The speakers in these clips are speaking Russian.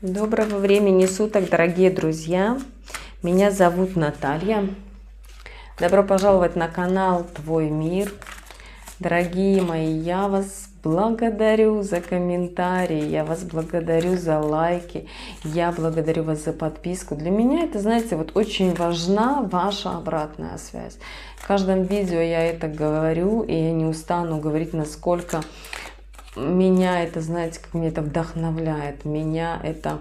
Доброго времени суток, дорогие друзья! Меня зовут Наталья. Добро пожаловать на канал Твой Мир. Дорогие мои, я вас благодарю за комментарии, я вас благодарю за лайки, я благодарю вас за подписку. Для меня это, знаете, вот очень важна ваша обратная связь. В каждом видео я это говорю, и я не устану говорить, насколько меня это, знаете, как меня это вдохновляет, меня это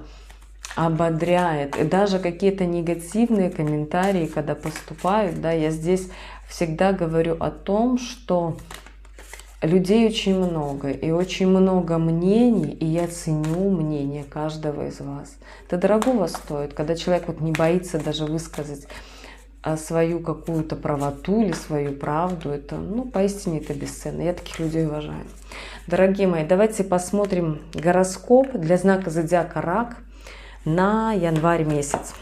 ободряет. И даже какие-то негативные комментарии, когда поступают, да, я здесь всегда говорю о том, что людей очень много, и очень много мнений, и я ценю мнение каждого из вас. Это дорогого стоит, когда человек вот не боится даже высказать свою какую-то правоту или свою правду. Это, ну, поистине это бесценно. Я таких людей уважаю. Дорогие мои, давайте посмотрим гороскоп для знака зодиака Рак на январь месяц.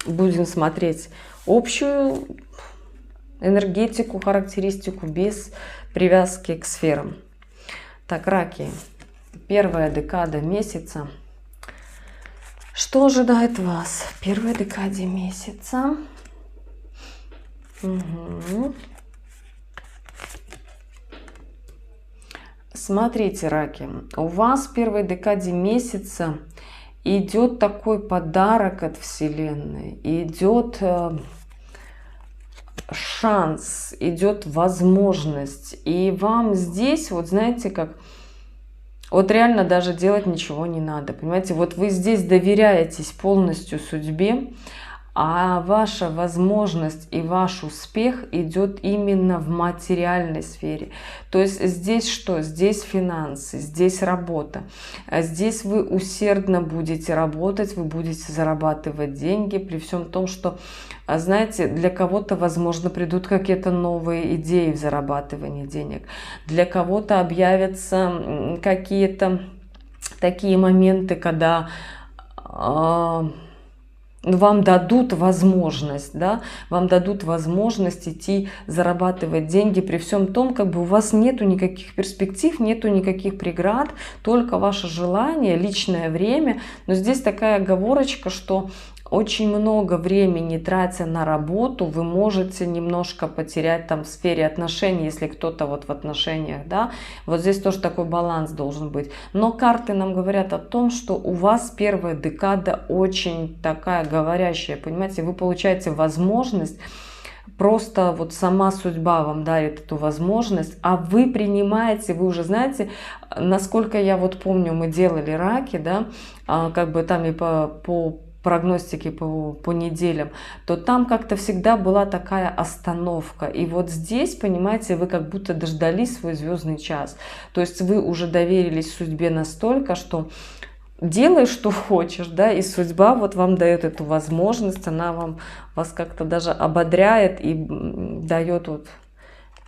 Будем смотреть общую энергетику, характеристику без привязки к сферам. Так, раки, первая декада месяца. Что ожидает вас в первой декаде месяца? Смотрите, раки, у вас в первой декаде месяца идет такой подарок от Вселенной, идет шанс, идет возможность. И вам здесь, вот знаете, как вот реально даже делать ничего не надо. Понимаете, вот вы здесь доверяетесь полностью судьбе, а ваша возможность и ваш успех идет именно в материальной сфере. То есть здесь что? Здесь финансы, здесь работа. Здесь вы усердно будете работать, вы будете зарабатывать деньги, при всем том, что, знаете, для кого-то, возможно, придут какие-то новые идеи в зарабатывании денег. Для кого-то объявятся какие-то такие моменты, когда вам дадут возможность, да, вам дадут возможность идти зарабатывать деньги, при всем том, как бы у вас нету никаких перспектив, нету никаких преград, только ваше желание, личное время. Но здесь такая оговорочка, что очень много времени тратя на работу, вы можете немножко потерять там в сфере отношений, если кто-то вот в отношениях, да, вот здесь тоже такой баланс должен быть. Но карты нам говорят о том, что у вас первая декада очень такая говорящая, понимаете, вы получаете возможность, просто вот сама судьба вам дарит эту возможность, а вы принимаете, вы уже знаете, насколько я вот помню, мы делали раки, да, как бы там и по прогностики по неделям, то там как-то всегда была такая остановка. И вот здесь, понимаете, вы как будто дождались свой звездный час. То есть вы уже доверились судьбе настолько, что делай, что хочешь, да, и судьба вот вам дает эту возможность, она вас как-то даже ободряет и дает вот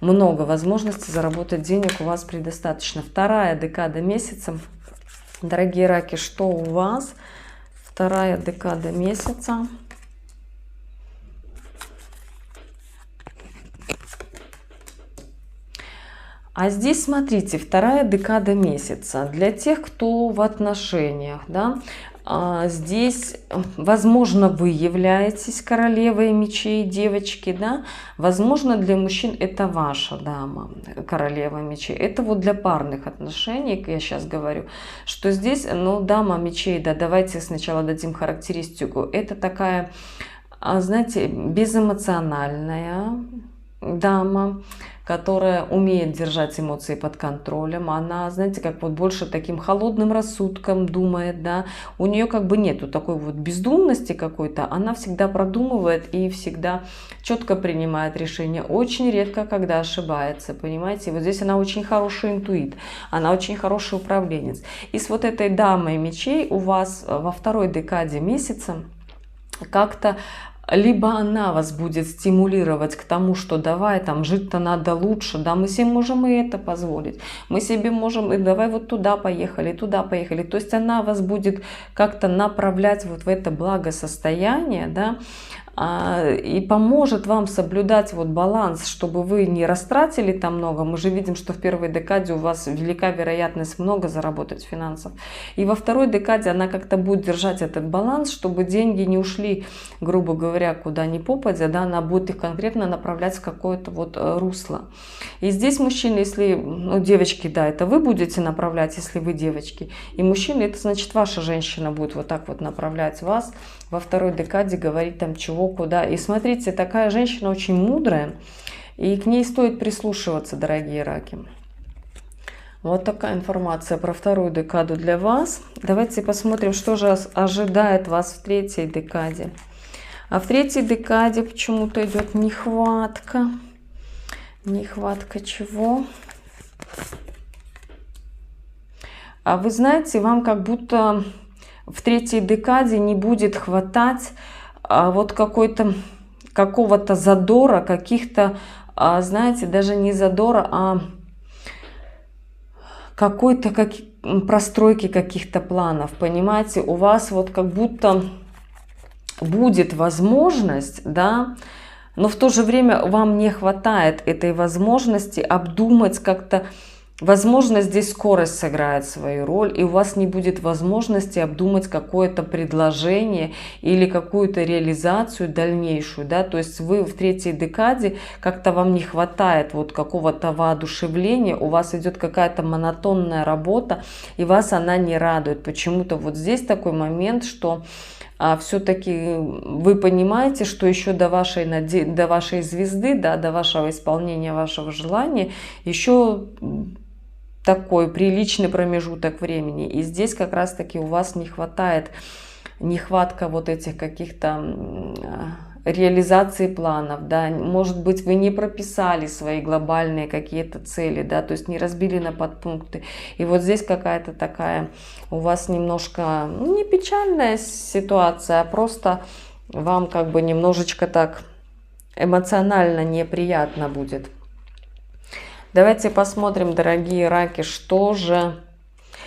много возможностей заработать денег, у вас предостаточно. Вторая декада месяца, дорогие раки, что у вас? Вторая декада месяца. А здесь, смотрите, вторая декада месяца. Для тех, кто в отношениях, да, здесь, возможно, вы являетесь королевой мечей, девочки, да, возможно, для мужчин это ваша дама, королева мечей. Это вот для парных отношений, я сейчас говорю, что здесь, ну, дама мечей, да, давайте сначала дадим характеристику. Это такая, знаете, безэмоциональная дама, которая умеет держать эмоции под контролем. Она, знаете, как вот больше таким холодным рассудком думает, да. У нее как бы нету такой вот бездумности какой-то. Она всегда продумывает и всегда четко принимает решения. Очень редко, когда ошибается, понимаете. Вот здесь она очень хороший интуит, она очень хороший управленец. И с вот этой дамой мечей у вас во второй декаде месяца как-то либо она вас будет стимулировать к тому, что давай, там, жить-то надо лучше, да, мы себе можем и это позволить, мы себе можем, и давай вот туда поехали, туда поехали. То есть она вас будет как-то направлять вот в это благосостояние, да, и поможет вам соблюдать вот баланс, чтобы вы не растратили там много. Мы же видим, что в первой декаде у вас велика вероятность много заработать финансов. И во второй декаде она как-то будет держать этот баланс, чтобы деньги не ушли, грубо говоря, куда ни попадя, да, она будет их конкретно направлять в какое-то вот русло. И здесь мужчины, если, ну, девочки, да, это вы будете направлять, если вы девочки. И мужчины, это значит, ваша женщина будет вот так вот направлять вас во второй декаде, говорить там чего, куда. И смотрите, такая женщина очень мудрая, и к ней стоит прислушиваться, дорогие раки. Вот такая информация про вторую декаду для вас. Давайте посмотрим, что же ожидает вас в третьей декаде. А в третьей декаде почему-то идет нехватка. Нехватка чего? А вы знаете, вам как будто в третьей декаде не будет хватать вот какого-то задора, каких-то, знаете, даже не задора, а какой-то простройки каких-то планов, понимаете? У вас вот как будто будет возможность, да, но в то же время вам не хватает этой возможности обдумать как-то. Возможно, здесь скорость сыграет свою роль, и у вас не будет возможности обдумать какое-то предложение или какую-то реализацию дальнейшую, да, то есть вы в третьей декаде, как-то вам не хватает вот какого-то воодушевления, у вас идет какая-то монотонная работа, и вас она не радует. Почему-то вот здесь такой момент, что все-таки вы понимаете, что еще до вашей звезды, да, до вашего исполнения вашего желания еще такой приличный промежуток времени. И здесь как раз-таки у вас не хватает, нехватка вот этих каких-то реализации планов, да, может быть, вы не прописали свои глобальные какие-то цели, да, то есть не разбили на подпункты. И вот здесь какая-то такая у вас немножко, ну, не печальная ситуация, а просто вам как бы немножечко так эмоционально неприятно будет. Давайте посмотрим, дорогие раки, что же...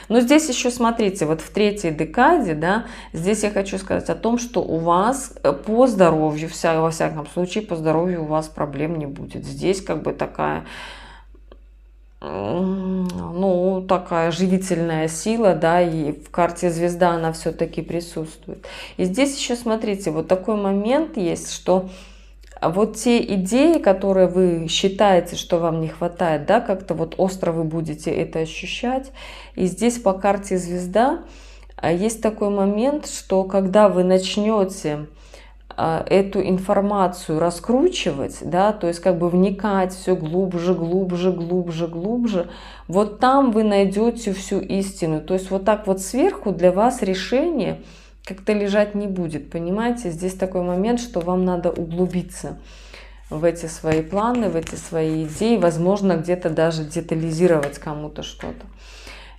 Но здесь еще, смотрите, вот в третьей декаде, да, здесь я хочу сказать о том, что у вас по здоровью, во всяком случае, по здоровью у вас проблем не будет. Здесь как бы такая, ну, такая живительная сила, да, и в карте звезда она все-таки присутствует. И здесь еще, смотрите, вот такой момент есть, что вот те идеи, которые вы считаете, что вам не хватает, да, как-то вот остро вы будете это ощущать. И здесь по карте звезда есть такой момент, что когда вы начнете эту информацию раскручивать, да, то есть как бы вникать все глубже, глубже, глубже, глубже, вот там вы найдете всю истину. То есть вот так вот сверху для вас решение как-то лежать не будет, понимаете? Здесь такой момент, что вам надо углубиться в эти свои планы, в эти свои идеи, возможно, где-то даже детализировать кому-то что-то.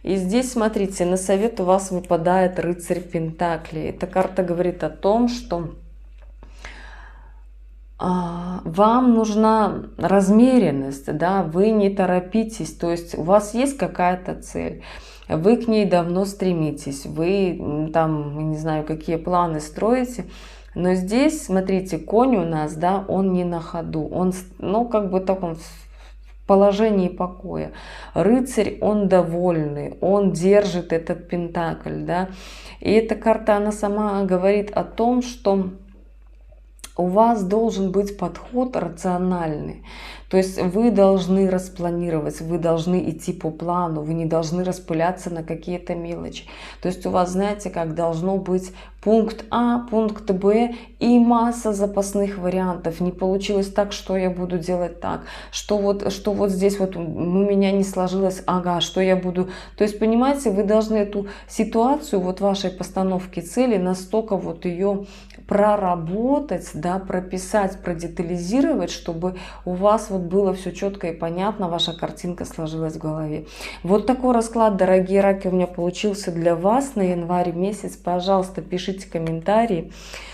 И здесь, смотрите, на совет у вас выпадает рыцарь Пентаклей. Эта карта говорит о том, что вам нужна размеренность, да, вы не торопитесь, то есть у вас есть какая-то цель, вы к ней давно стремитесь, вы там, не знаю, какие планы строите, но здесь, смотрите, конь у нас, да, он не на ходу, он, ну, как бы так, он в положении покоя. Рыцарь, он довольный, он держит этот пентакль, да, и эта карта, она сама говорит о том, что у вас должен быть подход рациональный. То есть вы должны распланировать, вы должны идти по плану, вы не должны распыляться на какие-то мелочи. То есть у вас, знаете, как должно быть пункт А, пункт Б и масса запасных вариантов. Не получилось так, что я буду делать так, что вот здесь вот у меня не сложилось, ага, что я буду... То есть, понимаете, вы должны эту ситуацию вот вашей постановки цели настолько вот ее проработать, да, прописать, продетализировать, чтобы у вас вот было все четко и понятно, ваша картинка сложилась в голове. Вот такой расклад, дорогие раки, у меня получился для вас на январь месяц. Пожалуйста, пишите комментарии,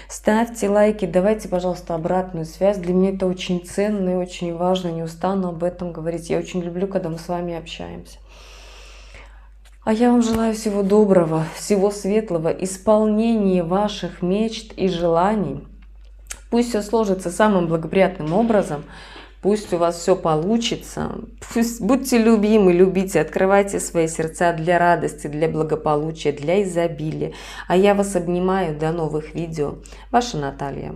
ставьте лайки, давайте, пожалуйста, обратную связь. Для меня это очень ценно и очень важно, не устану об этом говорить. Я очень люблю, когда мы с вами общаемся. А я вам желаю всего доброго, всего светлого, исполнения ваших мечт и желаний. Пусть все сложится самым благоприятным образом. Пусть у вас все получится. Пусть будьте любимы, любите, открывайте свои сердца для радости, для благополучия, для изобилия. А я вас обнимаю. До новых видео. Ваша Наталья.